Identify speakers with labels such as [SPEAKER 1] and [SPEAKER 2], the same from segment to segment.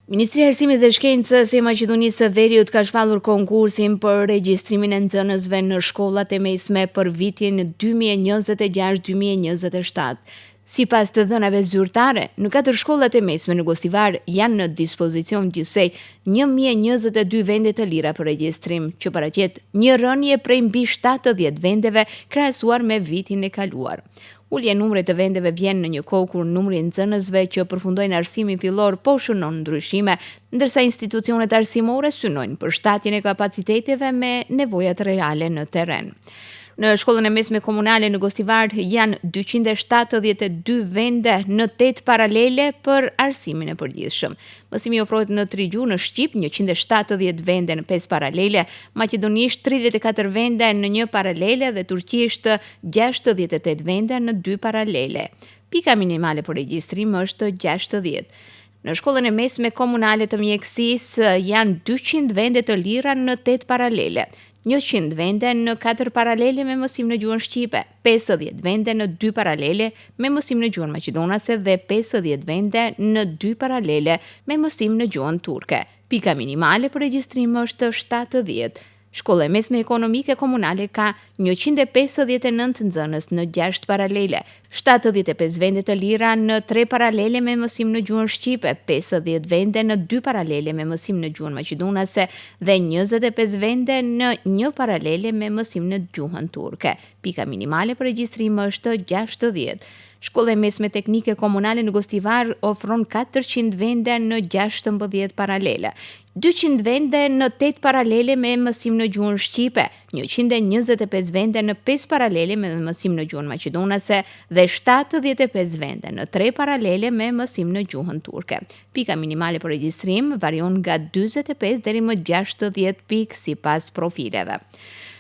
[SPEAKER 1] Ministria e Arsimit dhe Shkencës e Maqedonisë së Veriut ka shpallur konkursin për regjistrimin e nxënësve në shkollat e mesme për vitin 2026-2027. Sipas të dhënave zyrtare, në 4 shkollat e mesme në Gostivar janë në dispozicion gjithsej 1022 vende të lira për regjistrim, që paraqet një rënje prej mbi 70 vendeve krahasuar me vitin e kaluar. Ulja e numrit të vendeve vjen në një kohë kur numri i nxënësve që përfundojnë arsimin fillor po shënon ndryshime, ndërsa institucionet arsimore synojnë përshtatjen e kapaciteteve me nevojat reale në terren. Në shkollën e mesme komunale në Gostivar janë 272 vende në 8 paralele për arsimin e përgjithshëm. Mësimi ofrohet në 3 gjuhë në Shqip, 170 vende në 5 paralele, maqedonisht 34 vende në 1 paralele dhe turqisht 68 vende në 2 paralele. Pika minimale për regjistrim është 60. Në shkollën e mesme komunale të mjekësisë janë 200 vende të lira në 8 paralele. 100 vende në 4 paralele me mësim në gjuhën shqipe, 50 vende në 2 paralele me mësim në gjuhën maqedonase dhe 50 vende në 2 paralele me mësim në gjuhën turke. Pika minimale për regjistrim është 70. Shkolla e mesme ekonomike komunale ka 159 nxënës në 6 paralele, 75 vende të lira në 3 paralele me mësim në gjuhën shqipe, 50 vende në 2 paralele me mësim në gjuhën maqedonase dhe 25 vende në 1 paralele me mësim në gjuhën turke. Pika minimale për regjistrim është 60. Shkolla e mesme teknike komunale në Gostivar ofron 400 vende në 16 paralele, 200 vende në 8 paralele me mësim në gjuhën shqipe, 125 vende në 5 paralele me mësim në gjuhën maqedonase dhe 75 vende në 3 paralele me mësim në gjuhën turke. Pika minimale për regjistrim varion nga 45 deri më 60 pikë sipas profileve.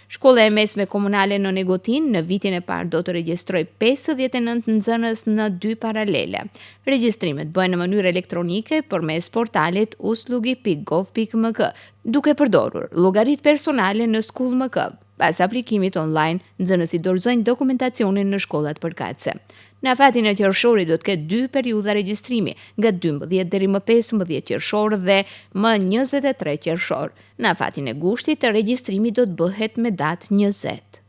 [SPEAKER 1] Shkolla e mesme komunale në Negotin në vitin e parë do të regjistroj 59 nxënës në 2 paralele. Regjistrimet bëhen në mënyrë elektronike përmes portalit uslugi.gov.mk, duke përdorur llogaritë personale në Skull.mk. Pas aplikimit online, nxënësit dorëzojnë dokumentacionin në shkollat përkatëse. Në afatin e qershorit do të ketë 2 periudha regjistrimi, nga 12 deri më 15 qershor dhe më 23 qershor. Në afatin e gushtit, regjistrimi do të bëhet me datë 20.